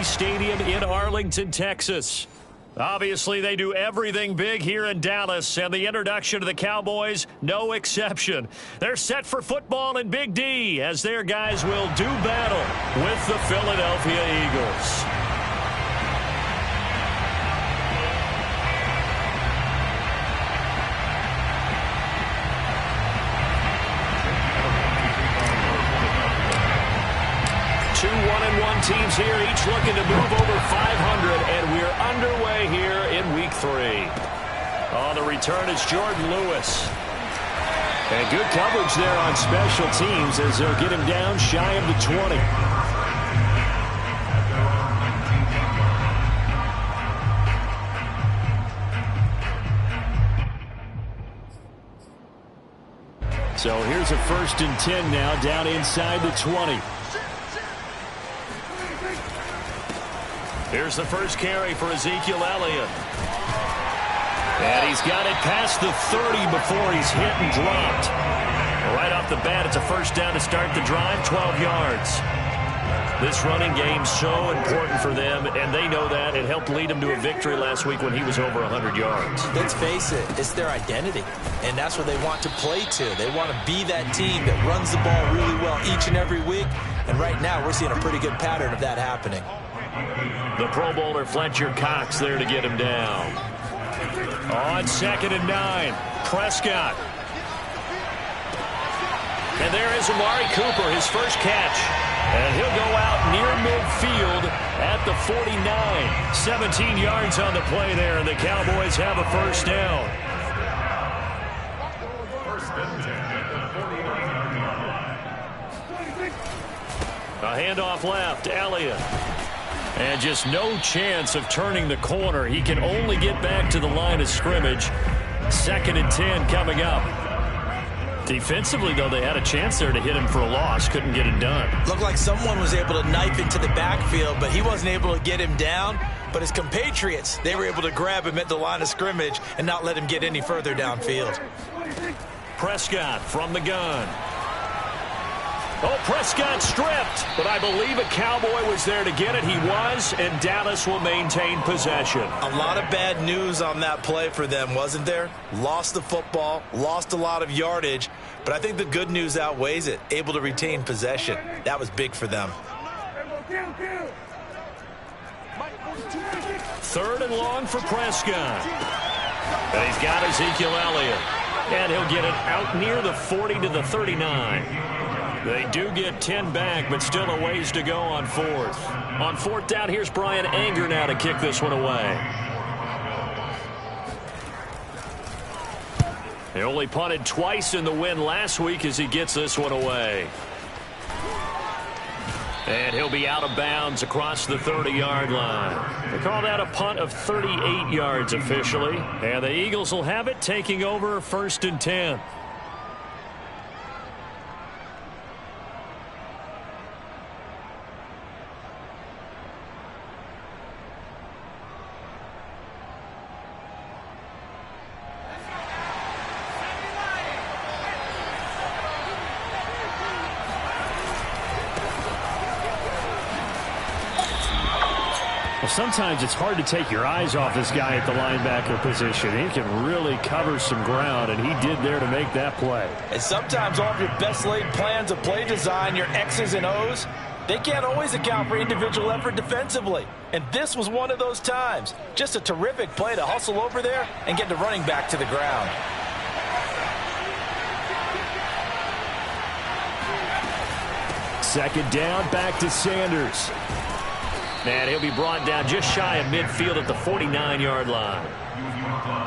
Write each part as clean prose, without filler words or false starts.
Stadium in Arlington, Texas. Obviously, they do everything big here in Dallas, and the introduction of the Cowboys, no exception. They're set for football in Big D as their guys will do battle with the Philadelphia Eagles. Two 1-1 teams here, each looking to move over 500, and we're underway here in Week 3. On the return is Jordan Lewis. And good coverage there on special teams as they'll get him down shy of the 20. So here's a 1st and 10 now, down inside the 20. Here's the first carry for Ezekiel Elliott. And he's got it past the 30 before he's hit and dropped. Right off the bat, it's a first down to start the drive, 12 yards. This running game's so important for them, and they know that. It helped lead them to a victory last week when he was over 100 yards. Let's face it, it's their identity, and that's what they want to play to. They want to be that team that runs the ball really well each and every week, and right now we're seeing a pretty good pattern of that happening. The Pro Bowler Fletcher Cox there to get him down. On 2nd and 9, Prescott. And there is Amari Cooper, his first catch. And he'll go out near midfield at the 49. 17 yards on the play there, and the Cowboys have a first down. A handoff left, Elliott. And just no chance of turning the corner. He can only get back to the line of scrimmage. 2nd and 10 coming up. Defensively, though, they had a chance there to hit him for a loss. Couldn't get it done. Looked like someone was able to knife into the backfield, but he wasn't able to get him down. But his compatriots, they were able to grab him at the line of scrimmage and not let him get any further downfield. Prescott from the gun. Oh, Prescott stripped, but I believe a Cowboy was there to get it. He was, and Dallas will maintain possession. A lot of bad news on that play for them, wasn't there? Lost the football, lost a lot of yardage, but I think the good news outweighs it. Able to retain possession. That was big for them. 3rd and long for Prescott. And he's got Ezekiel Elliott. And he'll get it out near the 40 to the 39. They do get 10 back, but still a ways to go on 4th. On 4th down, here's Brian Anger now to kick this one away. They only punted twice in the win last week as he gets this one away. And he'll be out of bounds across the 30-yard line. They call that a punt of 38 yards officially. And the Eagles will have it, taking over 1st and 10. Sometimes it's hard to take your eyes off this guy at the linebacker position. He can really cover some ground, and he did there to make that play. And sometimes all of your best laid plans of play design, your X's and O's, they can't always account for individual effort defensively. And this was one of those times. Just a terrific play to hustle over there and get the running back to the ground. Second down, back to Sanders. And he'll be brought down just shy of midfield at the 49-yard line.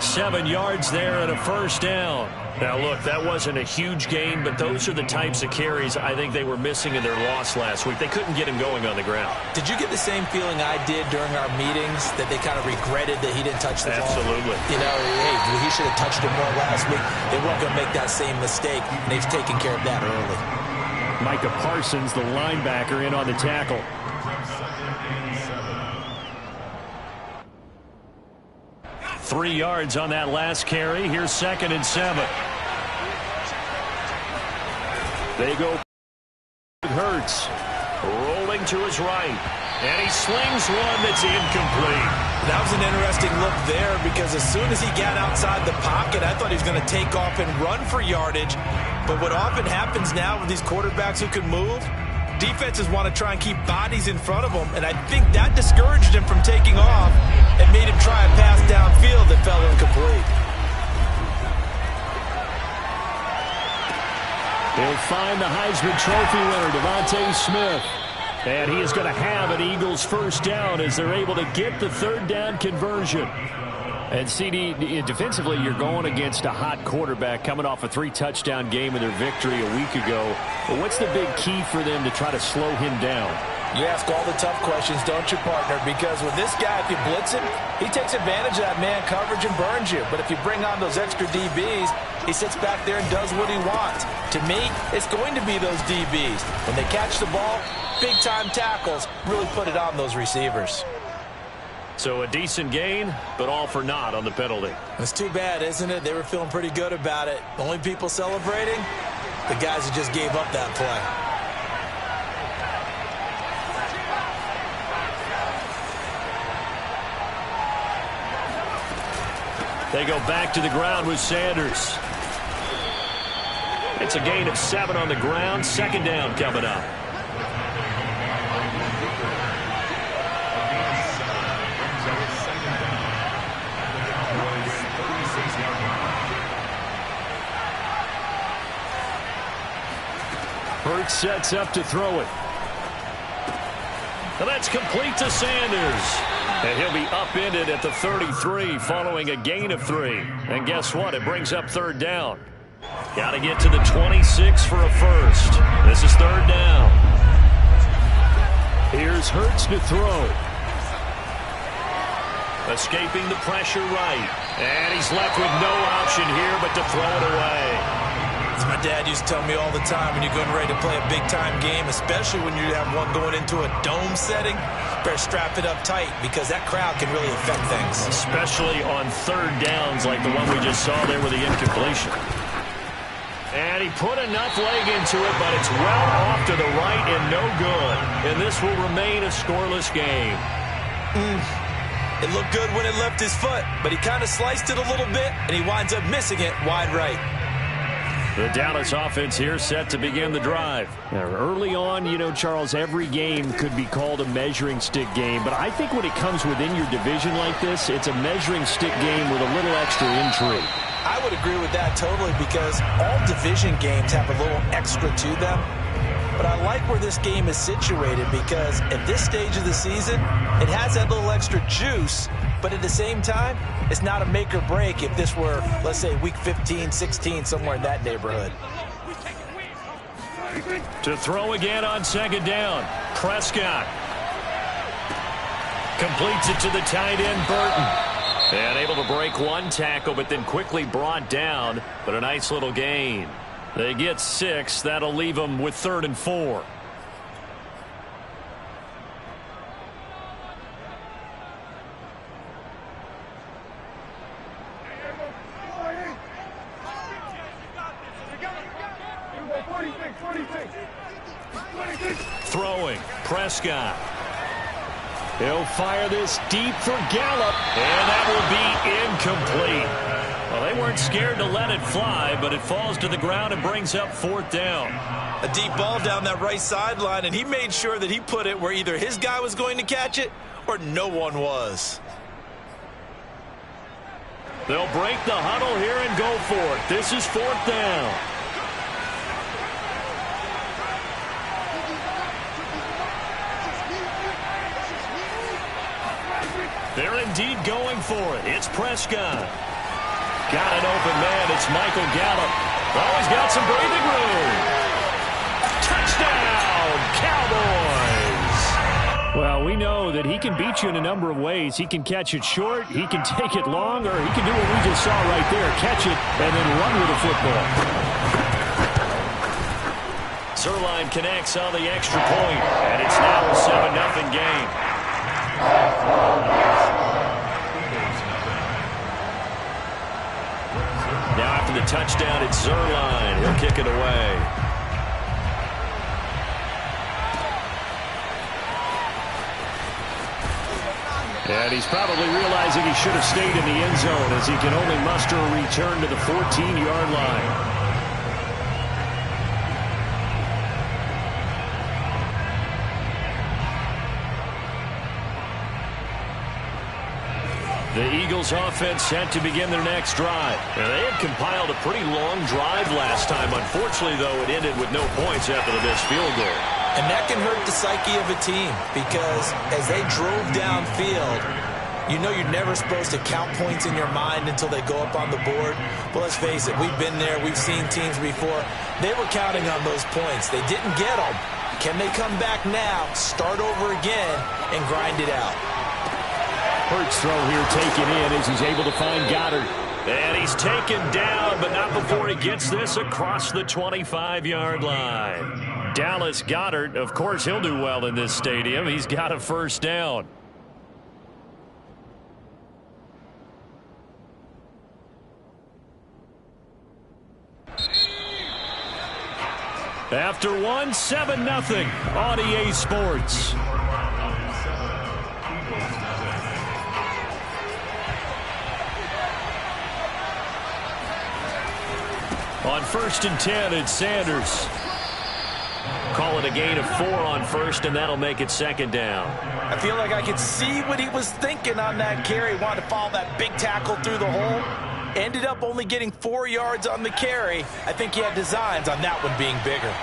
7 yards there and a first down. Now, look, that wasn't a huge gain, but those are the types of carries I think they were missing in their loss last week. They couldn't get him going on the ground. Did you get the same feeling I did during our meetings, that they kind of regretted that he didn't touch the ball? Absolutely. You know, hey, he should have touched it more last week. They weren't going to make that same mistake, and they've taken care of that early. Micah Parsons, the linebacker, in on the tackle. Three yards on that last carry. Here's 2nd and 7. They go. Hurts rolling to his right. And he slings one that's incomplete. That was an interesting look there because as soon as he got outside the pocket, I thought he was going to take off and run for yardage. But what often happens now with these quarterbacks who can move, defenses want to try and keep bodies in front of them, and I think that discouraged him from taking off and made him try a pass downfield that fell incomplete. He'll find the Heisman Trophy winner, DeVonta Smith. And he is going to have an Eagles first down as they're able to get the third down conversion. And CD, defensively, you're going against a hot quarterback coming off a 3-touchdown game in their victory a week ago. But what's the big key for them to try to slow him down? You ask all the tough questions, don't you, partner? Because with this guy, if you blitz him, he takes advantage of that man coverage and burns you. But if you bring on those extra DBs, he sits back there and does what he wants. To me, it's going to be those DBs. When they catch the ball, big-time tackles really put it on those receivers. So a decent gain, but all for naught on the penalty. It's too bad, isn't it? They were feeling pretty good about it. The only people celebrating, the guys who just gave up that play. They go back to the ground with Sanders. It's a gain of 7 on the ground. Second down coming up. Hurts sets up to throw it. And that's complete to Sanders. And he'll be upended at the 33 following a gain of 3. And guess what? It brings up third down. Got to get to the 26 for a first. This is third down. Here's Hurts to throw. Escaping the pressure right. And he's left with no option here but to throw it away. As my dad used to tell me all the time, when you're going ready to play a big-time game, especially when you have one going into a dome setting, better strap it up tight because that crowd can really affect things. Especially on third downs like the one we just saw there with the incompletion. And he put enough leg into it, but it's well off to the right and no good. And this will remain a scoreless game. It looked good when it left his foot, but he kind of sliced it a little bit, and he winds up missing it wide right. The Dallas offense here set to begin the drive. Now, early on, you know, Charles, every game could be called a measuring stick game. But I think when it comes within your division like this, it's a measuring stick game with a little extra intrigue. I would agree with that totally because all division games have a little extra to them. But I like where this game is situated because at this stage of the season, it has that little extra juice. But at the same time, it's not a make or break if this were, let's say, week 15, 16, somewhere in that neighborhood. To throw again on second down, Prescott. Completes it to the tight end, Burton. And able to break one tackle, but then quickly brought down. But a nice little gain. They get 6. That'll leave them with 3rd and 4. Throwing, Prescott. He'll fire this deep for Gallup, and that will be incomplete. Well, they weren't scared to let it fly, but it falls to the ground and brings up 4th down. A deep ball down that right sideline, and he made sure that he put it where either his guy was going to catch it or no one was. They'll break the huddle here and go for it. This is 4th down. They're indeed going for it. It's Prescott. Got an open man. It's Michael Gallup. Oh, he's got some breathing room. Touchdown, Cowboys. Well, we know that he can beat you in a number of ways. He can catch it short, he can take it long, or he can do what we just saw right there, catch it and then run with the football. Zuerlein connects on the extra point, and it's now a 7-0 game. Now after the touchdown, it's Zuerlein. He'll kick it away. And he's probably realizing he should have stayed in the end zone as he can only muster a return to the 14-yard line. The Eagles offense set to begin their next drive. And they had compiled a pretty long drive last time. Unfortunately, though, it ended with no points after the missed field goal. And that can hurt the psyche of a team because as they drove downfield, you know you're never supposed to count points in your mind until they go up on the board. But let's face it, we've been there. We've seen teams before. They were counting on those points. They didn't get them. Can they come back now, start over again, and grind it out? Hurts throw here taken in as he's able to find Goddard. And he's taken down, but not before he gets this across the 25-yard line. Dallas Goedert, of course, he'll do well in this stadium. He's got a first down. After one, 7-0 on EA Sports. On 1st and 10, it's Sanders. Call it a gain of 4 on first, and that'll make it second down. I feel like I could see what he was thinking on that carry. Wanted to follow that big tackle through the hole. Ended up only getting 4 yards on the carry. I think he had designs on that one being bigger.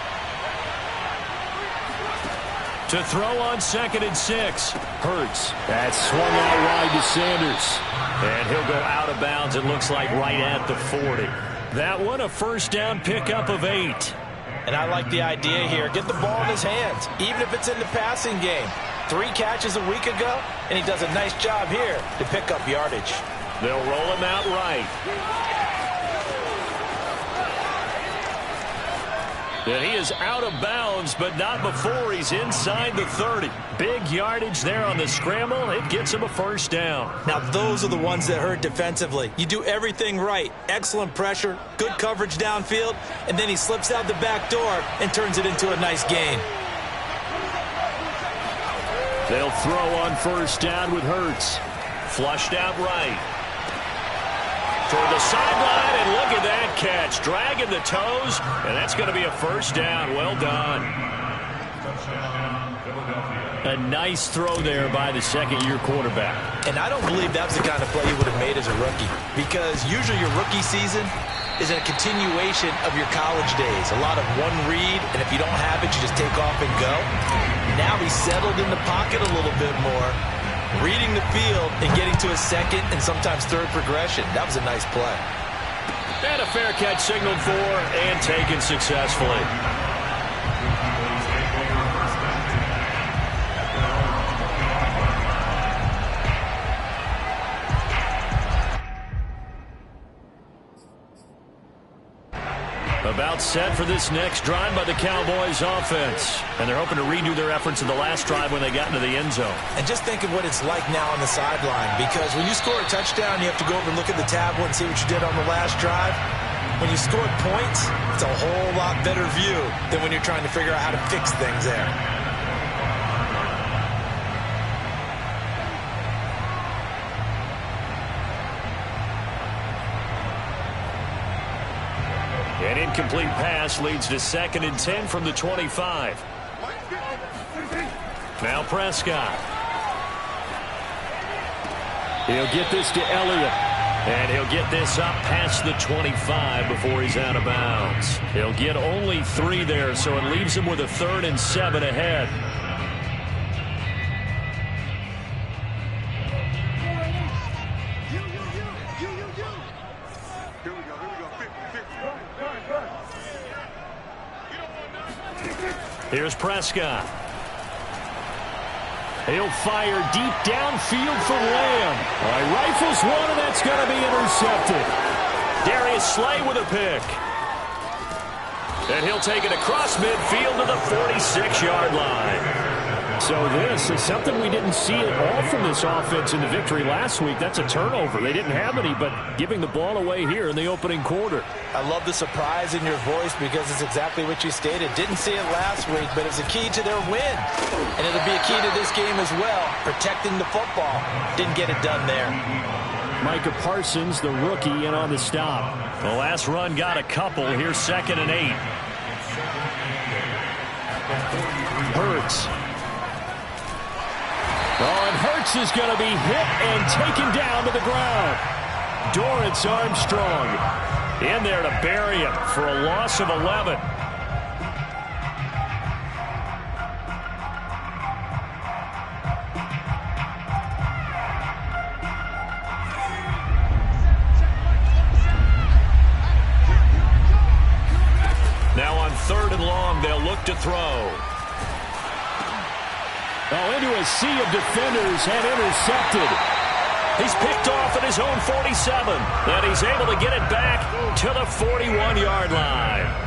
To throw on 2nd and 6. Hurts. That's swung out wide to Sanders. And he'll go out of bounds, it looks like, right at the 40. That one a first down pickup of 8. And I like the idea here. Get the ball in his hands, even if it's in the passing game. 3 catches a week ago, and he does a nice job here to pick up yardage. They'll roll him out right. And he is out of bounds, but not before he's inside the 30. Big yardage there on the scramble. It gets him a first down. Now, those are the ones that hurt defensively. You do everything right. Excellent pressure, good coverage downfield, and then he slips out the back door and turns it into a nice gain. They'll throw on first down with Hurts. Flushed out right. Toward the sideline, and look at that catch. Dragging the toes, and that's going to be a first down. Well done. A nice throw there by the second-year quarterback. And I don't believe that was the kind of play you would have made as a rookie, because usually your rookie season is a continuation of your college days. A lot of one read, and if you don't have it, you just take off and go. Now he's settled in the pocket a little bit more, reading the field and getting to a second and sometimes third progression. That was a nice play. And a fair catch signaled for and taken successfully. About set for this next drive by the Cowboys offense. And they're hoping to redo their efforts in the last drive when they got into the end zone. And just think of what it's like now on the sideline, because when you score a touchdown, you have to go over and look at the tablet and see what you did on the last drive. When you score points, it's a whole lot better view than when you're trying to figure out how to fix things there. An incomplete pass leads to 2nd and 10 from the 25. Now Prescott. He'll get this to Elliott. And he'll get this up past the 25 before he's out of bounds. He'll get only 3 there, so it leaves him with a 3rd and 7 ahead. Here's Prescott. He'll fire deep downfield for Lamb. All right, rifles one, and that's going to be intercepted. Darius Slay with a pick. And he'll take it across midfield to the 46-yard line. So this is something we didn't see at all from this offense in the victory last week. That's a turnover. They didn't have any, but giving the ball away here in the opening quarter. I love the surprise in your voice because it's exactly what you stated. Didn't see it last week, but it's a key to their win. And it'll be a key to this game as well, protecting the football. Didn't get it done there. Micah Parsons, the rookie, in on the stop. The last run got a couple. Here's 2nd and 8. Hurts. Oh, and Hurts is going to be hit and taken down to the ground. Dorrance Armstrong in there to bury him for a loss of 11. Now on 3rd and long, they'll look to throw. Oh, into a sea of defenders and intercepted. He's picked off at his own 47. And he's able to get it back to the 41-yard line.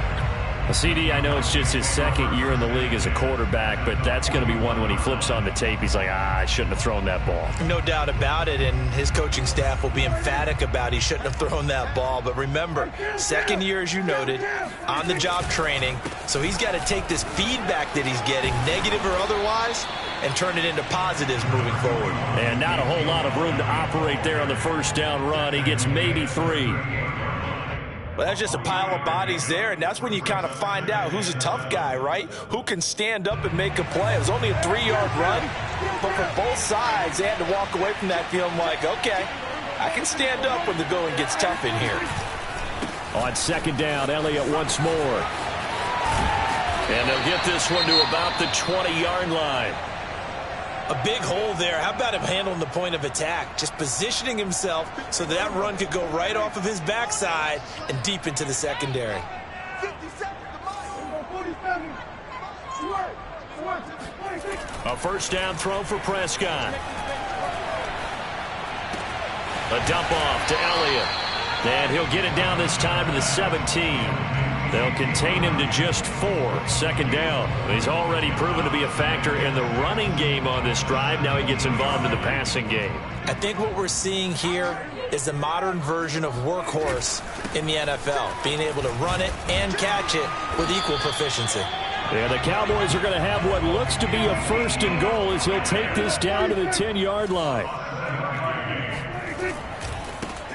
CD, I know it's just his 2nd year in the league as a quarterback, but that's going to be one when he flips on the tape. He's like, I shouldn't have thrown that ball. No doubt about it, and his coaching staff will be emphatic about he shouldn't have thrown that ball. But remember, 2nd year, as you noted, on-the-job training. So he's got to take this feedback that he's getting, negative or otherwise, and turn it into positives moving forward. And not a whole lot of room to operate there on the first down run. He gets maybe 3. Well, that's just a pile of bodies there, and that's when you kind of find out who's a tough guy, right? Who can stand up and make a play. It was only a 3-yard run, but for both sides, they had to walk away from that feeling like, okay, I can stand up when the going gets tough in here. On 2nd down, Elliott once more. And they'll get this one to about the 20-yard line. A big hole there. How about him handling the point of attack? Just positioning himself so that run could go right off of his backside and deep into the secondary. A first down throw for Prescott. A dump off to Elliott. And he'll get it down this time to the 17. They'll contain him to just 4. 2nd down. He's already proven to be a factor in the running game on this drive. Now he gets involved in the passing game. I think what we're seeing here is a modern version of workhorse in the NFL, being able to run it and catch it with equal proficiency. And the Cowboys are going to have what looks to be a 1st and goal as he'll take this down to the 10-yard line.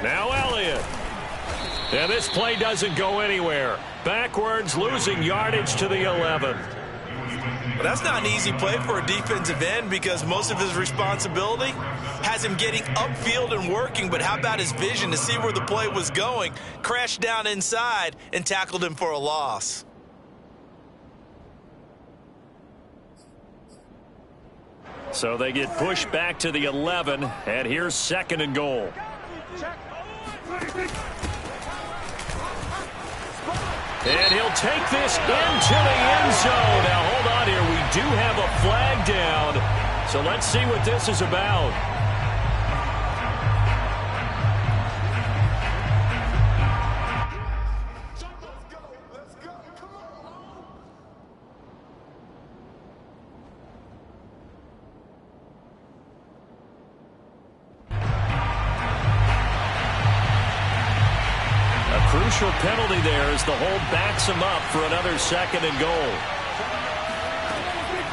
Now Elliott. And this play doesn't go anywhere. Backwards, losing yardage to the 11. Well, that's not an easy play for a defensive end because most of his responsibility has him getting upfield and working, but how about his vision to see where the play was going, crashed down inside, and tackled him for a loss. So they get pushed back to the 11, and here's 2nd and goal. And he'll take this into the end zone. Now, hold on here. We do have a flag down. So let's see what this is about. Crucial penalty there as the hold backs him up for another 2nd and goal.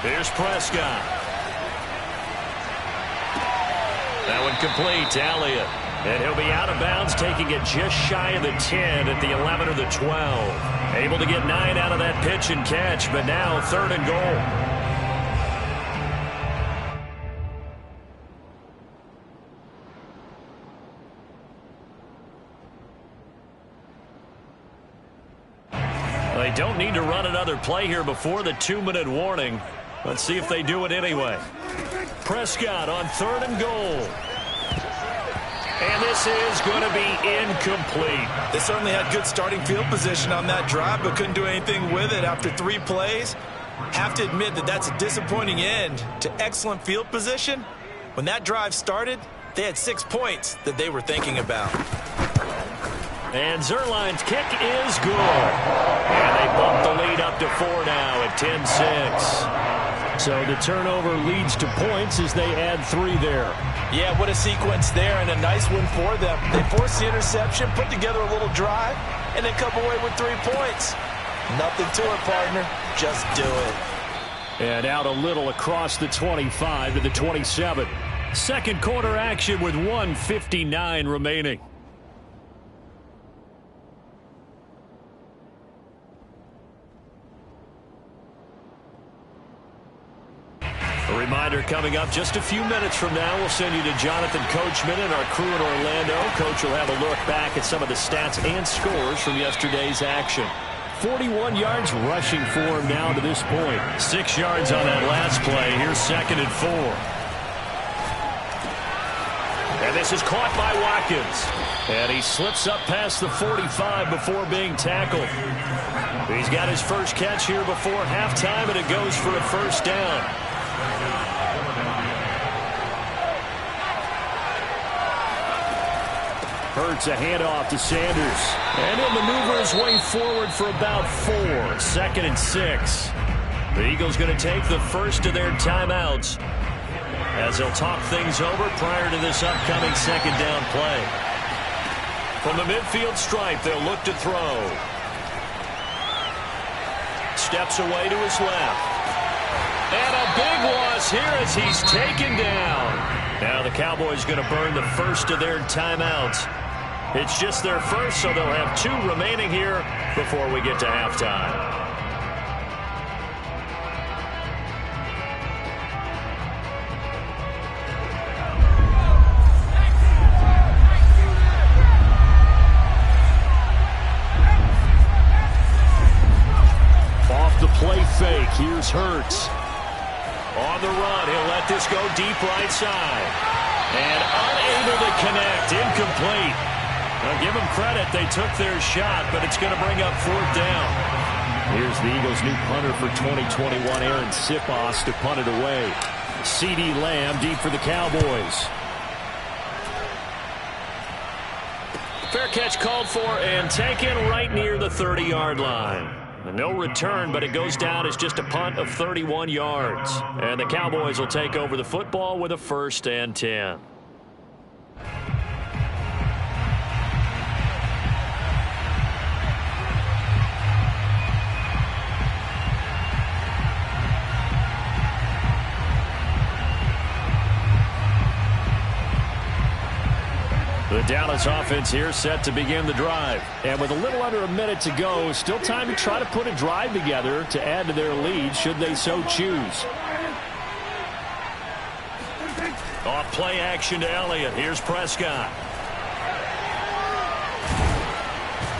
Here's Prescott. That one complete to Elliott. And he'll be out of bounds, taking it just shy of the 10 at the 11 or the 12. Able to get 9 out of that pitch and catch, but now 3rd and goal. They don't need to run another play here before the 2-minute warning. Let's see if they do it anyway. Prescott on 3rd and goal. And this is going to be incomplete. They certainly had good starting field position on that drive, but couldn't do anything with it after 3 plays. Have to admit that that's a disappointing end to excellent field position. When that drive started, they had 6 points that they were thinking about. And Zuerlein's kick is good. And they bump the lead up to 4 now at 10-6. So the turnover leads to points as they add 3 there. Yeah, what a sequence there, and a nice one for them. They forced the interception, put together a little drive, and then come away with 3 points. Nothing to it, partner. Just do it. And out a little across the 25 to the 27. Second quarter action with 1:59 remaining. A reminder coming up just a few minutes from now, we'll send you to Jonathan Coachman and our crew in Orlando. Coach will have a look back at some of the stats and scores from yesterday's action. 41 yards rushing for him now to this point. 6 yards on that last play. Here's 2nd and 4. And this is caught by Watkins. And he slips up past the 45 before being tackled. He's got his first catch here before halftime, and it goes for a first down. Hurts a handoff to Sanders. And he'll maneuver his way forward for about 4. 2nd and 6. The Eagles going to take the first of their timeouts as they'll talk things over prior to this upcoming 2nd down play. From the midfield stripe, they'll look to throw. Steps away to his left. And a big loss here as he's taken down. Now the Cowboys going to burn the first of their timeouts. It's just their first, so they'll have 2 remaining here before we get to halftime. Off the play fake, here's Hurts. On the run, he'll let this go deep right side. And unable to connect, incomplete. Now give them credit, they took their shot, but it's going to bring up 4th down. Here's the Eagles' new punter for 2021, Aaron Sipos, to punt it away. CeeDee Lamb deep for the Cowboys. Fair catch called for and taken right near the 30-yard line. No return, but it goes down as just a punt of 31 yards. And the Cowboys will take over the football with a 1st and 10. The Dallas offense here set to begin the drive. And with a little under a minute to go, still time to try to put a drive together to add to their lead should they so choose. Off play action to Elliott. Here's Prescott.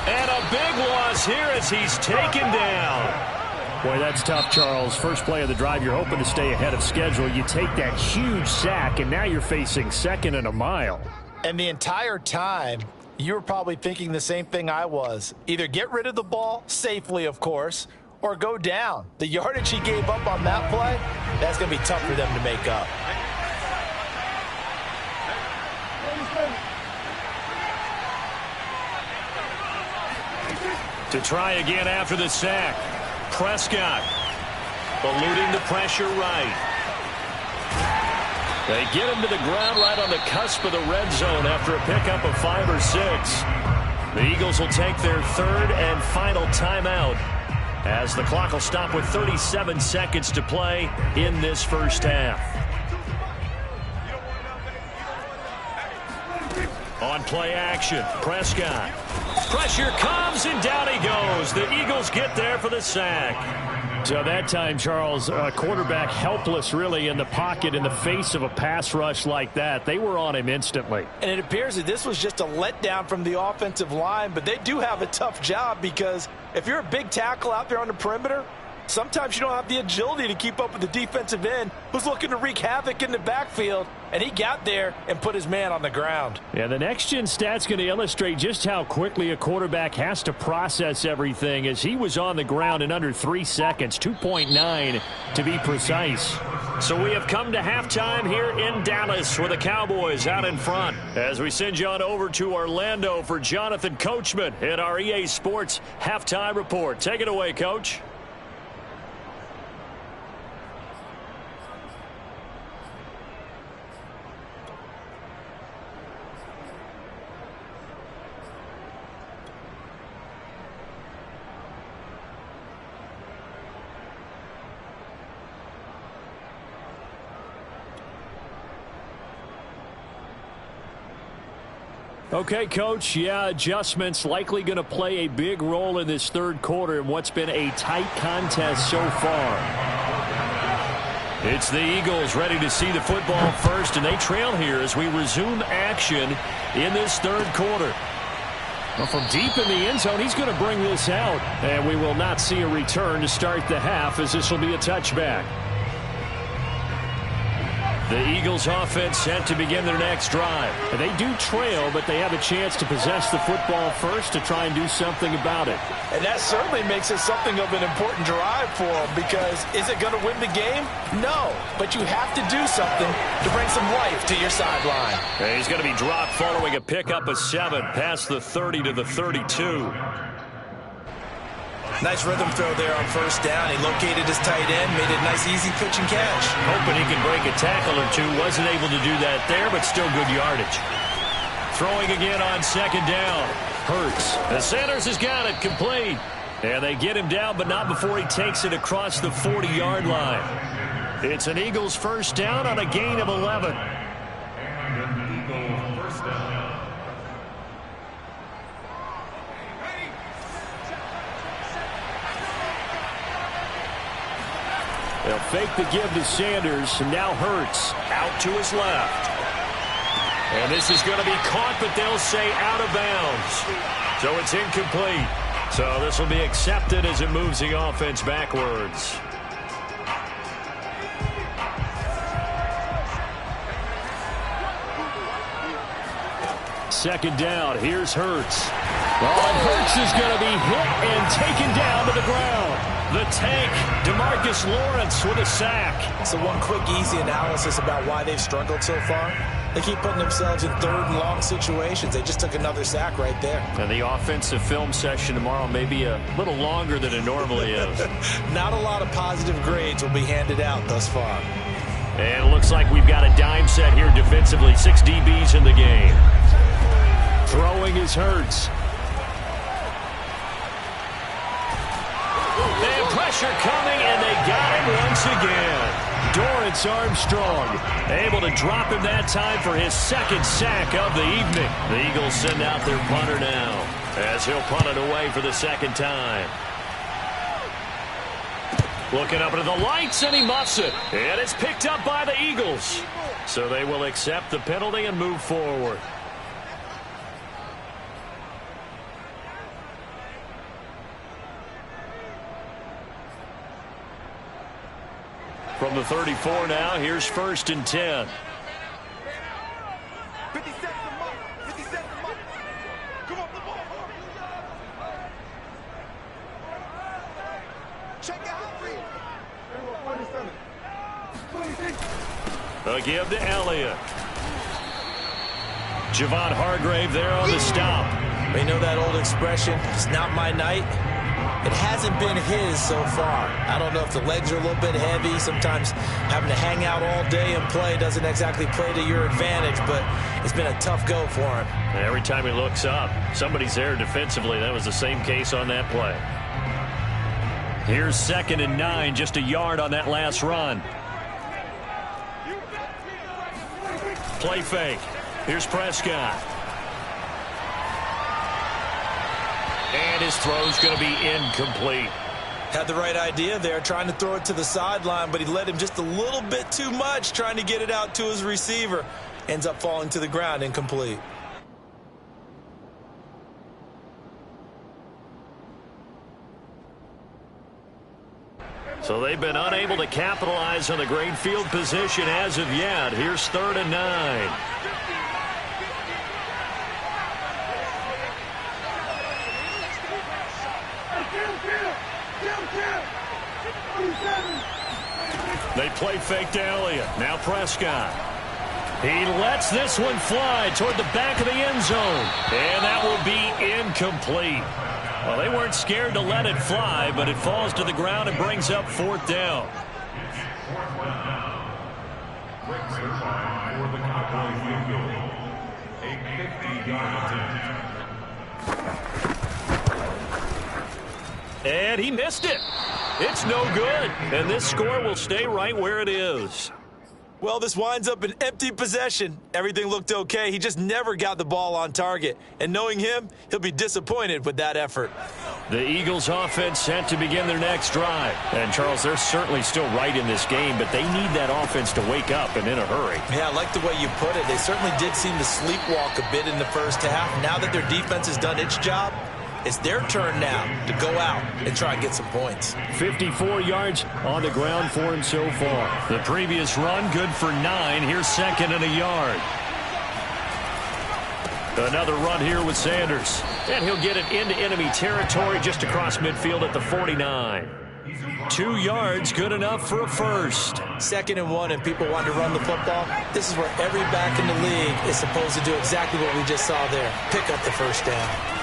And a big loss here as he's taken down. Boy, that's tough, Charles. First play of the drive, you're hoping to stay ahead of schedule. You take that huge sack, and now you're facing 2nd and a mile. And the entire time, you were probably thinking the same thing I was. Either get rid of the ball, safely of course, or go down. The yardage he gave up on that play, that's going to be tough for them to make up. To try again after the sack. Prescott eluding the pressure right. They get him to the ground right on the cusp of the red zone after a pickup of 5 or 6. The Eagles will take their 3rd and final timeout as the clock will stop with 37 seconds to play in this first half. On play action, Prescott. Pressure comes and down he goes. The Eagles get there for the sack. So that time, Charles, quarterback helpless really in the pocket in the face of a pass rush like that. They were on him instantly. And it appears that this was just a letdown from the offensive line, but they do have a tough job because if you're a big tackle out there on the perimeter, sometimes you don't have the agility to keep up with the defensive end who's looking to wreak havoc in the backfield, and he got there and put his man on the ground. Yeah, the next-gen stat's going to illustrate just how quickly a quarterback has to process everything as he was on the ground in under 3 seconds, 2.9 to be precise. So we have come to halftime here in Dallas with the Cowboys out in front as we send you on over to Orlando for Jonathan Coachman in our EA Sports Halftime Report. Take it away, Coach. Okay, Coach, yeah, adjustments likely going to play a big role in this third quarter in what's been a tight contest so far. It's the Eagles ready to see the football first, and they trail here as we resume action in this third quarter. Well, from deep in the end zone, he's going to bring this out, and we will not see a return to start the half as this will be a touchback. The Eagles offense set to begin their next drive. And they do trail, but they have a chance to possess the football first to try and do something about it. And that certainly makes it something of an important drive for them, because is it going to win the game? No, but you have to do something to bring some life to your sideline. And he's going to be dropped following a pickup of 7 past the 30 to the 32. Nice rhythm throw there on first down. He located his tight end, made it a nice, easy pitch and catch. Hoping he could break a tackle or two. Wasn't able to do that there, but still good yardage. Throwing again on second down. Hurts. And Sanders has got it complete. And they get him down, but not before he takes it across the 40-yard line. It's an Eagles first down on a gain of 11. They'll fake the give to Sanders, and now Hurts out to his left. And this is going to be caught, but they'll say out of bounds. So it's incomplete. So this will be accepted as it moves the offense backwards. Second down, here's Hurts. Oh, and Hurts is going to be hit and taken down to the ground. The tank, DeMarcus Lawrence with a sack. So one quick, easy analysis about why they've struggled so far. They keep putting themselves in third and long situations. They just took another sack right there. And the offensive film session tomorrow may be a little longer than it normally is. Not a lot of positive grades will be handed out thus far. And it looks like we've got a dime set here defensively. 6 DBs in the game. Throwing is Hurts. And pressure coming, and they got him once again. Dorrance Armstrong able to drop him that time for his second sack of the evening. The Eagles send out their punter now as he'll punt it away for the second time. Looking up into the lights, and he muffs it. And it's picked up by the Eagles. So they will accept the penalty and move forward. From the 34 now, here's 1st and 10. 50 seconds a month. 50 seconds a month. Come on, the ball. Check out free. 47. 26. A give to Elliott. Javon Hargrave there on the stop. You know that old expression, it's not my night. It hasn't been his so far. I don't know if the legs are a little bit heavy. Sometimes having to hang out all day and play doesn't exactly play to your advantage, but it's been a tough go for him. And every time he looks up, somebody's there defensively. That was the same case on that play. Here's 2nd and 9, just a yard on that last run. Play fake. Here's Prescott. And his throw's going to be incomplete. Had the right idea there, trying to throw it to the sideline, but he led him just a little bit too much, trying to get it out to his receiver. Ends up falling to the ground, incomplete. So they've been unable to capitalize on the great field position as of yet. Here's 3rd and 9. They play fake to Elliott. Now Prescott. He lets this one fly toward the back of the end zone. And that will be incomplete. Well, they weren't scared to let it fly, but it falls to the ground and brings up 4th down. And he missed it. It's no good. And this score will stay right where it is. Well, this winds up an empty possession. Everything looked okay. He just never got the ball on target. And knowing him, he'll be disappointed with that effort. The Eagles offense set to begin their next drive. And, Charles, they're certainly still right in this game, but they need that offense to wake up and in a hurry. Yeah, I like the way you put it. They certainly did seem to sleepwalk a bit in the first half. Now that their defense has done its job, it's their turn now to go out and try and get some points. 54 yards on the ground for him so far. The previous run, good for 9. Here's second and a yard. Another run here with Sanders. And he'll get it into enemy territory just across midfield at the 49. 2 yards, good enough for a first. 2nd and 1, and people want to run the football. This is where every back in the league is supposed to do exactly what we just saw there. Pick up the first down.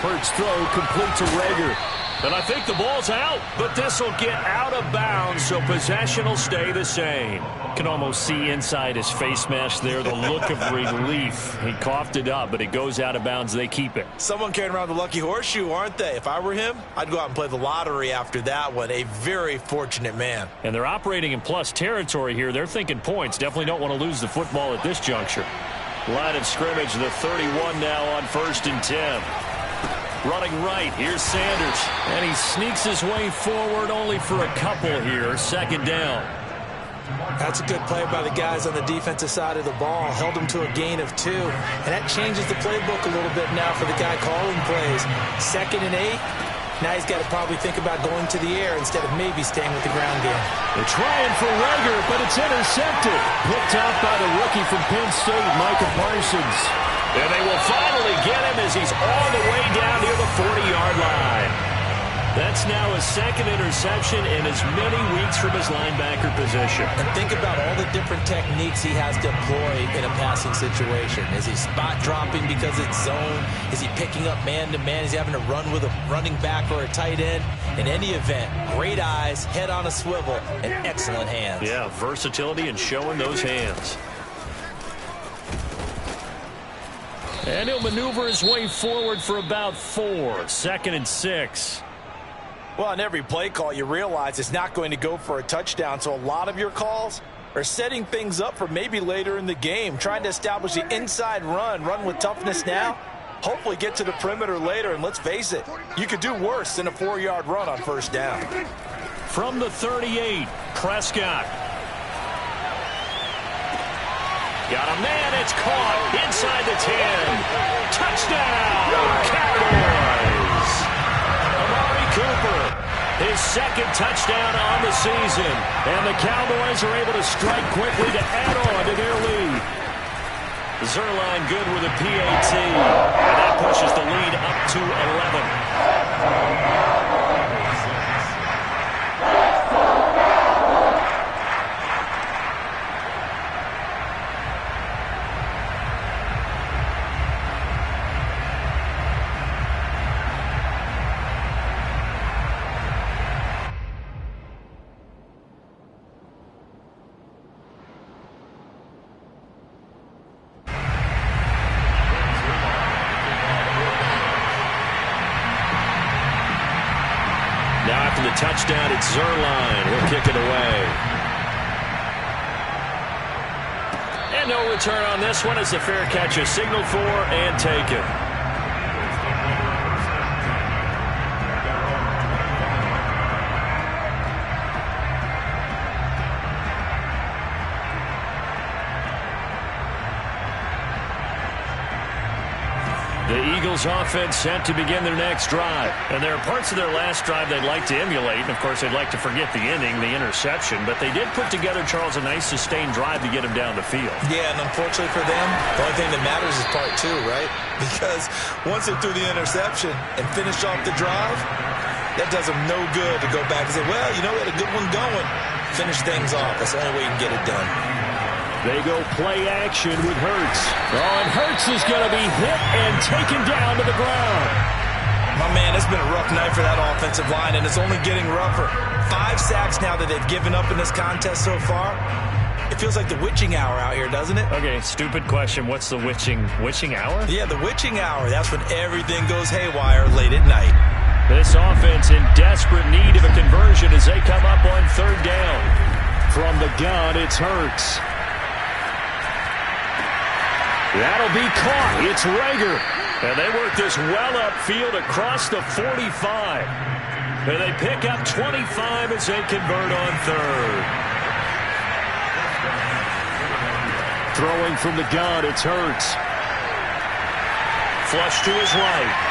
Hurts throw complete to Reagor. And I think the ball's out, but this will get out of bounds, so possession will stay the same. Can almost see inside his face mask there the look of relief. He coughed it up, but it goes out of bounds. They keep it. Someone carrying around the lucky horseshoe, aren't they? If I were him, I'd go out and play the lottery after that one. A very fortunate man. And they're operating in plus territory here. They're thinking points. Definitely don't want to lose the football at this juncture. Line of scrimmage, the 31 now on 1st and 10. Running right, here's Sanders. And he sneaks his way forward only for a couple here. 2nd down. That's a good play by the guys on the defensive side of the ball. Held them to a gain of 2. And that changes the playbook a little bit now for the guy calling plays. 2nd and 8. Now he's got to probably think about going to the air instead of maybe staying with the ground game. They're trying for Reagor, but it's intercepted. Picked out by the rookie from Penn State, Micah Parsons. And they will finally get him as he's all the way down near the 40-yard line. That's now his 2nd interception in as many weeks from his linebacker position. And think about all the different techniques he has to employ in a passing situation. Is he spot dropping because it's zone? Is he picking up man-to-man? Is he having to run with a running back or a tight end? In any event, great eyes, head on a swivel, and excellent hands. Yeah, versatility and showing those hands. And he'll maneuver his way forward for about 4. 2nd and 6. Well, on every play call, you realize it's not going to go for a touchdown, so a lot of your calls are setting things up for maybe later in the game, trying to establish the inside run with toughness now, hopefully get to the perimeter later, and let's face it, you could do worse than a 4-yard run on 1st down. From the 38, Prescott. Got a man, it's caught inside the 10. Touchdown, Cowboys. Amari Cooper, his 2nd touchdown on the season. And the Cowboys are able to strike quickly to add on to their lead. Zuerlein good with a PAT. And that pushes the lead up to 11. Touchdown, it's Zuerlein. He'll kick it away. And no return on this one as the fair catch is signaled for and taken. The Eagles offense set to begin their next drive. And there are parts of their last drive they'd like to emulate. And, of course, they'd like to forget the ending, the interception. But they did put together, Charles, a nice sustained drive to get him down the field. Yeah, and unfortunately for them, the only thing that matters is part 2, right? Because once they threw the interception and finished off the drive, that does them no good to go back and say, well, you know, we had a good one going. Finish things off. That's the only way you can get it done. They go play action with Hurts. Oh, and Hurts is going to be hit and taken down to the ground. My man, it's been a rough night for that offensive line, and it's only getting rougher. 5 sacks now that they've given up in this contest so far. It feels like the witching hour out here, doesn't it? Okay, stupid question. What's the witching hour? Yeah, the witching hour. That's when everything goes haywire late at night. This offense in desperate need of a conversion as they come up on third down. From the gun, it's Hurts. That'll be caught. It's Rager. And they work this well upfield across the 45. And they pick up 25 as they convert on third. Throwing from the gun, it's Hurts. Flush to his right.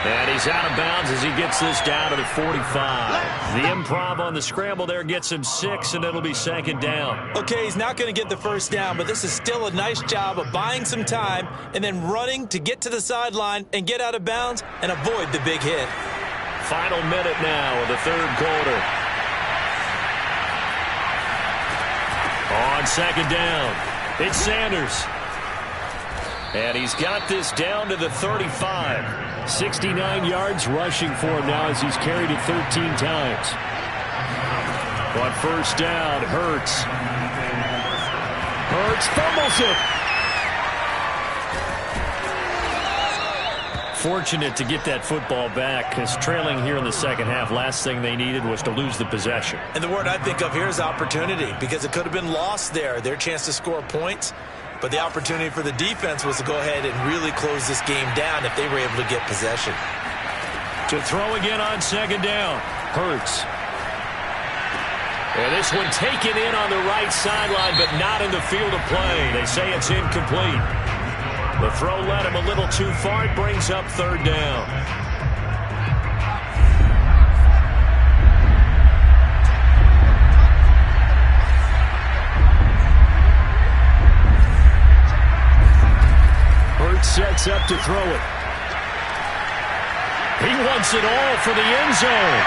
And he's out of bounds as he gets this down to the 45. The improv on the scramble there gets him 6, and it'll be second down. Okay, he's not going to get the first down, but this is still a nice job of buying some time and then running to get to the sideline and get out of bounds and avoid the big hit. Final minute now of the third quarter. On second down, it's Sanders. And he's got this down to the 35. 69 yards rushing for him now as he's carried it 13 times. On first down, Hurts. Hurts fumbles it. Fortunate to get that football back, because trailing here in the second half, last thing they needed was to lose the possession. And the word I think of here is opportunity, because it could have been lost there, their chance to score points. But the opportunity for the defense was to go ahead and really close this game down if they were able to get possession. To throw again on second down, Hurts. And this one taken in on the right sideline, but not in the field of play. They say it's incomplete. The throw led him a little too far. It brings up third down. Sets up to throw it. He wants it all for the end zone.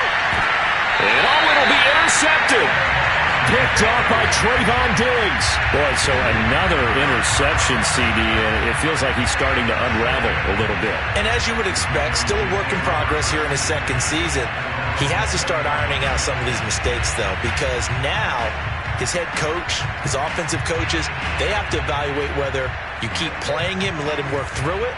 And it'll be intercepted. Picked off by Trayvon Diggs. Boy, so another interception, CD, and it feels like he's starting to unravel a little bit. And as you would expect, still a work in progress here in his second season. He has to start ironing out some of these mistakes, though, because now his head coach, his offensive coaches, they have to evaluate whether you keep playing him and let him work through it,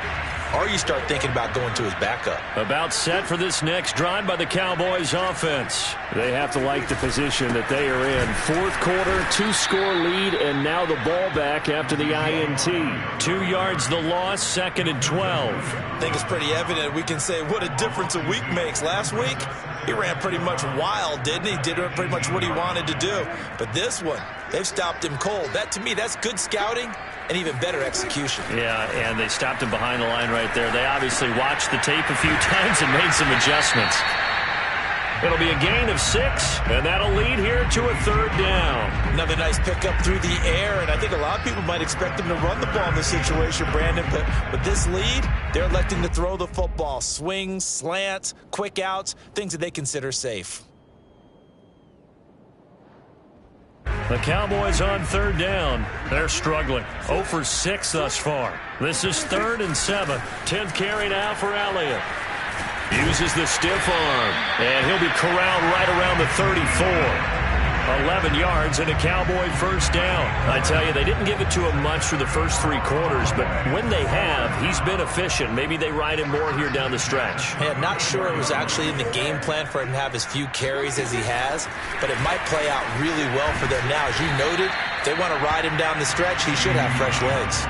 or you start thinking about going to his backup. About set for this next drive by the Cowboys offense. They have to like the position that they are in. Fourth quarter, 2-score lead, and now the ball back after the INT. 2 yards the loss, second and 12. I think it's pretty evident we can say what a difference a week makes. Last week, he ran pretty much wild, didn't he? Did pretty much what he wanted to do. But this one, they've stopped him cold. That, to me, that's good scouting and even better execution. Yeah, and they stopped him behind the line right there. They obviously watched the tape a few times and made some adjustments. It'll be a gain of 6, and that'll lead here to a third down. Another nice pickup through the air, and I think a lot of people might expect him to run the ball in this situation, Brandon, but with this lead, they're electing to throw the football. Swings, slants, quick outs, things that they consider safe. The Cowboys on third down. They're struggling. 0 for 6 thus far. This is 3rd and 7. 10th carry now for Elliott. Uses the stiff arm, and he'll be corralled right around the 34. 11 yards and a Cowboy first down. I tell you, they didn't give it to him much through the first 3 quarters, but when they have, he's been efficient. Maybe they ride him more here down the stretch. Yeah, not sure it was actually in the game plan for him to have as few carries as he has, but it might play out really well for them now. As you noted, if they want to ride him down the stretch, he should have fresh legs.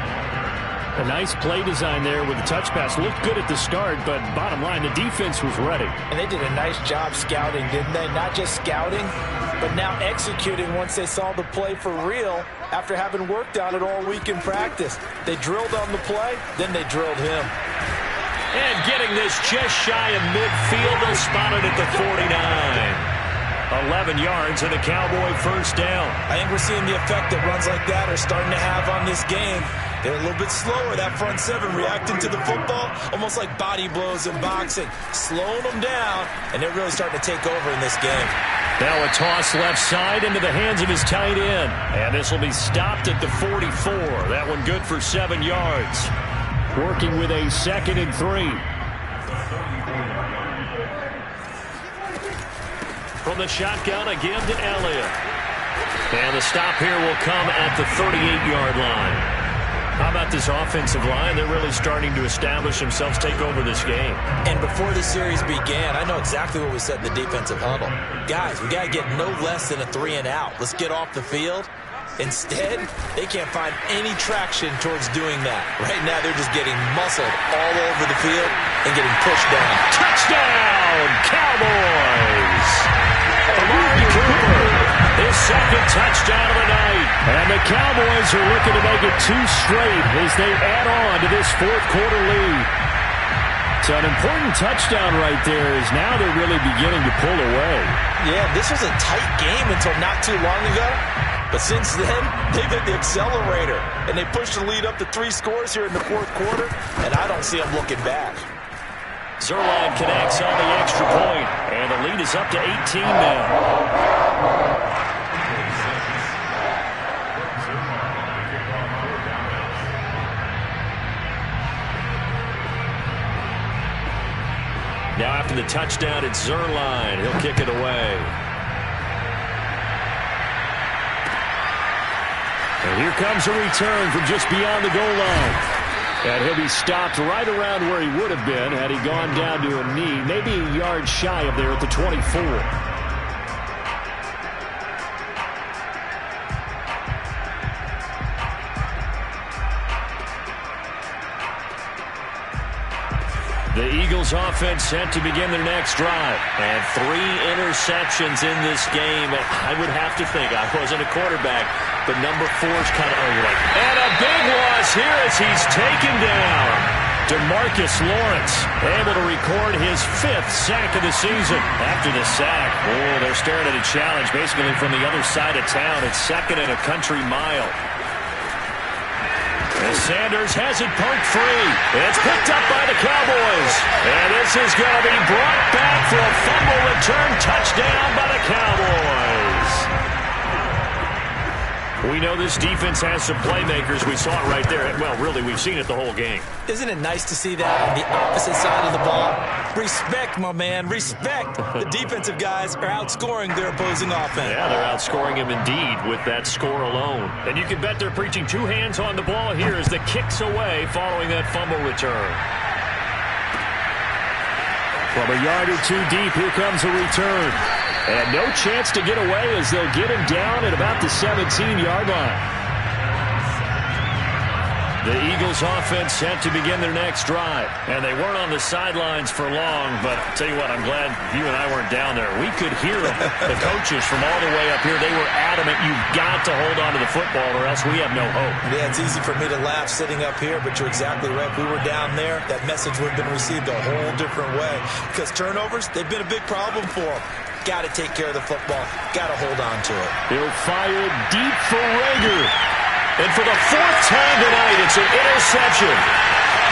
A nice play design there with the touch pass. Looked good at the start, but bottom line, the defense was ready. And they did a nice job scouting, didn't they? Not just scouting, but now executing once they saw the play for real after having worked on it all week in practice. They drilled on the play, then they drilled him. And getting this just shy of midfield, they'll spot it at the 49. 11 yards and a Cowboy first down. I think we're seeing the effect that runs like that are starting to have on this game. They're a little bit slower, that front 7, reacting to the football, almost like body blows in boxing, slowing them down, and they're really starting to take over in this game. Now a toss left side into the hands of his tight end. And this will be stopped at the 44. That one good for 7 yards. Working with a 2nd and 3. From the shotgun, again to Elliott. And the stop here will come at the 38-yard line. How about this offensive line? They're really starting to establish themselves, take over this game. And before the series began, I know exactly what we said in the defensive huddle. Guys, we got to get no less than a 3-and-out. Let's get off the field. Instead, they can't find any traction towards doing that. Right now, they're just getting muscled all over the field and getting pushed down. Touchdown, Cowboys! Amari Cooper, his second touchdown of the night. And the Cowboys are looking to make it 2 straight as they add on to this fourth quarter lead. So an important touchdown right there is now they're really beginning to pull away. Yeah, this was a tight game until not too long ago. But since then, they've hit the accelerator, and they pushed the lead up to 3 scores here in the fourth quarter, and I don't see them looking back. Zuerlein connects on the extra point, and the lead is up to 18 now. Now after the touchdown, it's Zuerlein. He'll kick it away. And here comes a return from just beyond the goal line. And he'll be stopped right around where he would have been had he gone down to a knee, maybe a yard shy of there at the 24. The Eagles offense set to begin their next drive. And 3 interceptions in this game. I would have to think, I wasn't a quarterback, but number 4's kind of early. And a big loss here as he's taken down. DeMarcus Lawrence able to record his 5th sack of the season. After the sack, they're staring at a challenge basically from the other side of town. It's 2nd and a country mile. As Sanders has it punked free. It's picked up by the Cowboys. And this is going to be brought back for a fumble return touchdown by the Cowboys. We know this defense has some playmakers. We saw it right there. Well, really, we've seen it the whole game. Isn't it nice to see that on the opposite side of the ball? Respect, my man, respect. The defensive guys are outscoring their opposing offense. Yeah, they're outscoring him indeed with that score alone. And you can bet they're preaching 2 hands on the ball here as the kick's away following that fumble return. From a yard or 2 deep, here comes a return. And no chance to get away as they'll get him down at about the 17-yard line. The Eagles offense set to begin their next drive. And they weren't on the sidelines for long, but I'll tell you what, I'm glad you and I weren't down there. We could hear them. The coaches from all the way up here, they were adamant, you've got to hold on to the football or else we have no hope. Yeah, it's easy for me to laugh sitting up here, but you're exactly right. If we were down there, that message would have been received a whole different way. Because turnovers, they've been a big problem for them. Got to take care of the football. Got to hold on to it. He'll fire deep for Reagor. And for the 4th time tonight, it's an interception.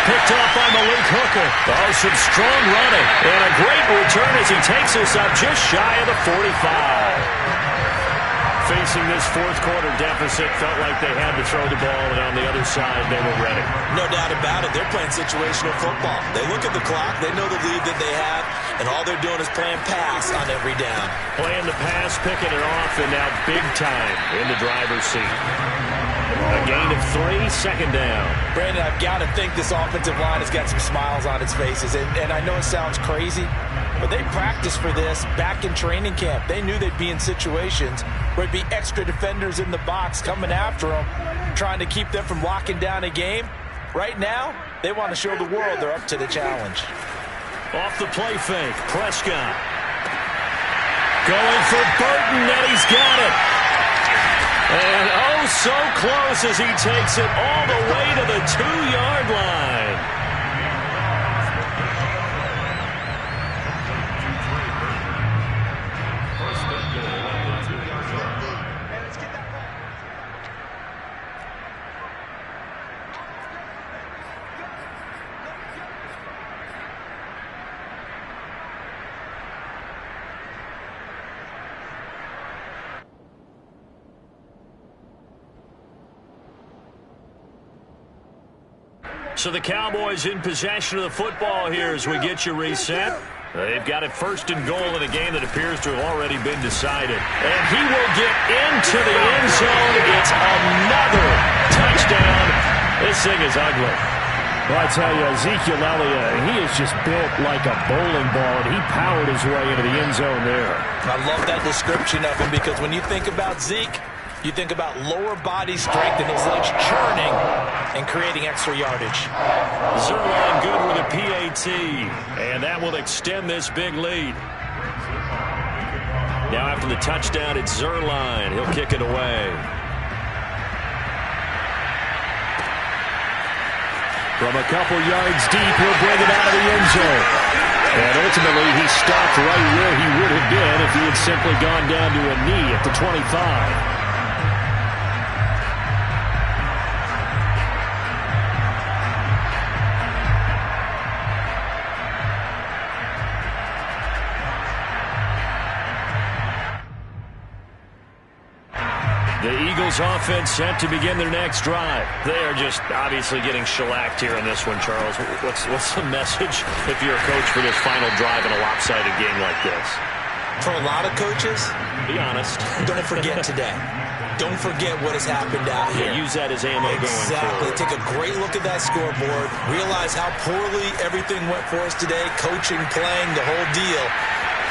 Picked off by Malik Hooker. Oh, some strong running. And a great return as he takes us up just shy of the 45. Facing this fourth quarter deficit, felt like they had to throw the ball, and on the other side, they were ready. No doubt about it. They're playing situational football. They look at the clock. They know the lead that they have, and all they're doing is playing pass on every down. Playing the pass, picking it off, and now big time in the driver's seat. A gain of 3, 2nd down. Brandon, I've got to think this offensive line has got some smiles on its faces. And I know it sounds crazy, but they practiced for this back in training camp. They knew they'd be in situations where it'd be extra defenders in the box coming after them, trying to keep them from locking down a game. Right now, they want to show the world they're up to the challenge. Off the play fake, Prescott. Going for Burton, and he's got it. And oh, so close as he takes it all the way to the 2-yard line. So the Cowboys in possession of the football here as we get you reset. They've got it 1st and goal in a game that appears to have already been decided. And he will get into the end zone. It's another touchdown. This thing is ugly. Well, I tell you, Ezekiel Elliott, he is just built like a bowling ball, and he powered his way into the end zone there. I love that description of him because when you think about Zeke, you think about lower body strength and his legs churning and creating extra yardage. Zuerlein good with a PAT, and that will extend this big lead. Now after the touchdown, it's Zuerlein. He'll kick it away. From a couple yards deep, he'll bring it out of the end zone. And ultimately, he stopped right where he would have been if he had simply gone down to a knee at the 25. The Eagles offense set to begin their next drive. They are just obviously getting shellacked here in this one, Charles. What's the message if you're a coach for this final drive in a lopsided game like this? For a lot of coaches, be honest. Don't forget today. Don't forget what has happened out here. Use that as ammo going forward. Exactly. Take a great look at that scoreboard. Realize how poorly everything went for us today. Coaching, playing, the whole deal.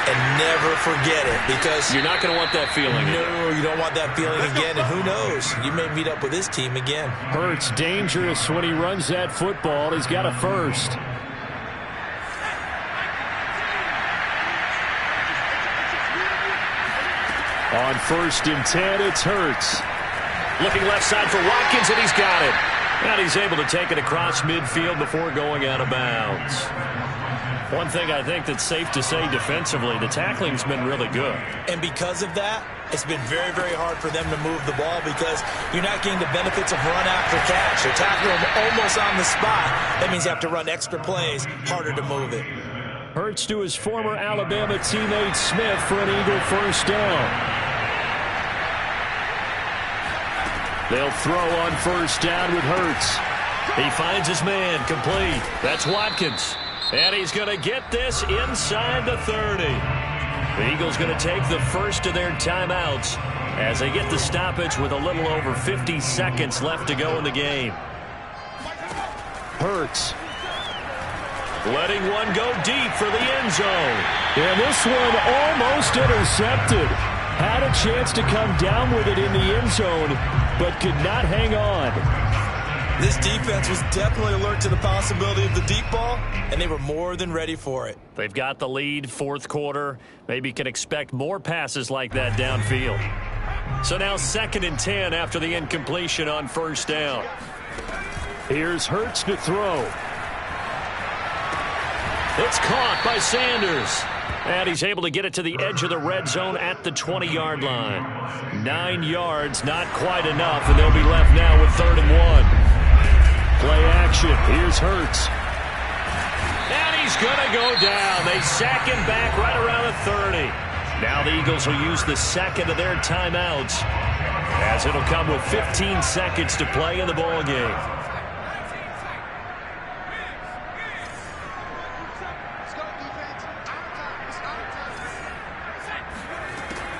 And never forget it, because you're not going to want that feeling. No, you don't want that feeling again. And who knows? You may meet up with this team again. Hurts dangerous when he runs that football. He's got a first. On 1st and 10, it's Hurts. Looking left side for Watkins, and he's got it. And he's able to take it across midfield before going out of bounds. One thing I think that's safe to say defensively, the tackling's been really good. And because of that, it's been very, very hard for them to move the ball because you're not getting the benefits of run after catch. They're tackling them almost on the spot. That means you have to run extra plays, harder to move it. Hurts to his former Alabama teammate Smith for an Eagle first down. They'll throw on first down with Hurts. He finds his man, complete. That's Watkins. And he's going to get this inside the 30. The Eagles going to take the first of their timeouts as they get the stoppage with a little over 50 seconds left to go in the game. Hurts. Letting one go deep for the end zone. And this one almost intercepted. Had a chance to come down with it in the end zone, but could not hang on. This defense was definitely alert to the possibility of the deep ball, and they were more than ready for it. They've got the lead, fourth quarter. Maybe can expect more passes like that downfield. So now 2nd and 10 after the incompletion on first down. Here's Hurts to throw. It's caught by Sanders. And he's able to get it to the edge of the red zone at the 20-yard line. 9 yards, not quite enough, and they'll be left now with 3rd and 1. Play action. Here's Hurts. And he's going to go down. They sack him back right around the 30. Now the Eagles will use the second of their timeouts as it'll come with 15 seconds to play in the ball game.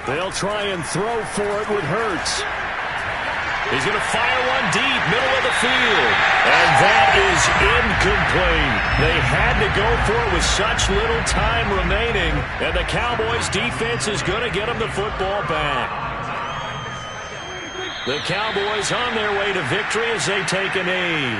They'll try and throw for it with Hurts. He's going to fire one deep, middle of the field. And that is incomplete. They had to go for it with such little time remaining. And the Cowboys' defense is going to get them the football back. The Cowboys on their way to victory as they take a knee.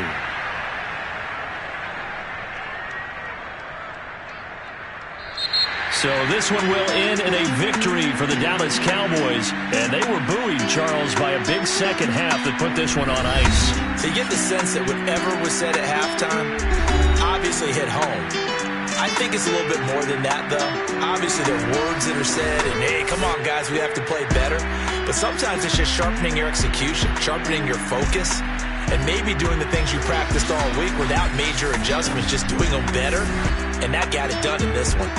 So this one will end in a victory for the Dallas Cowboys. And they were buoyed, Charles, by a big second half that put this one on ice. So you get the sense that whatever was said at halftime obviously hit home. I think it's a little bit more than that, though. Obviously, there are words that are said, and, hey, come on, guys, we have to play better. But sometimes it's just sharpening your execution, sharpening your focus, and maybe doing the things you practiced all week without major adjustments, just doing them better. And that got it done in this one.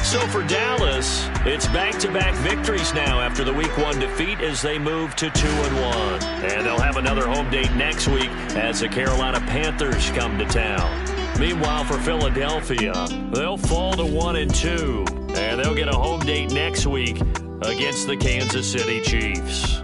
So for Dallas, it's back-to-back victories now after the Week 1 defeat as they move to 2-1. And they'll have another home date next week as the Carolina Panthers come to town. Meanwhile, for Philadelphia, they'll fall to 1-2. And they'll get a home date next week against the Kansas City Chiefs.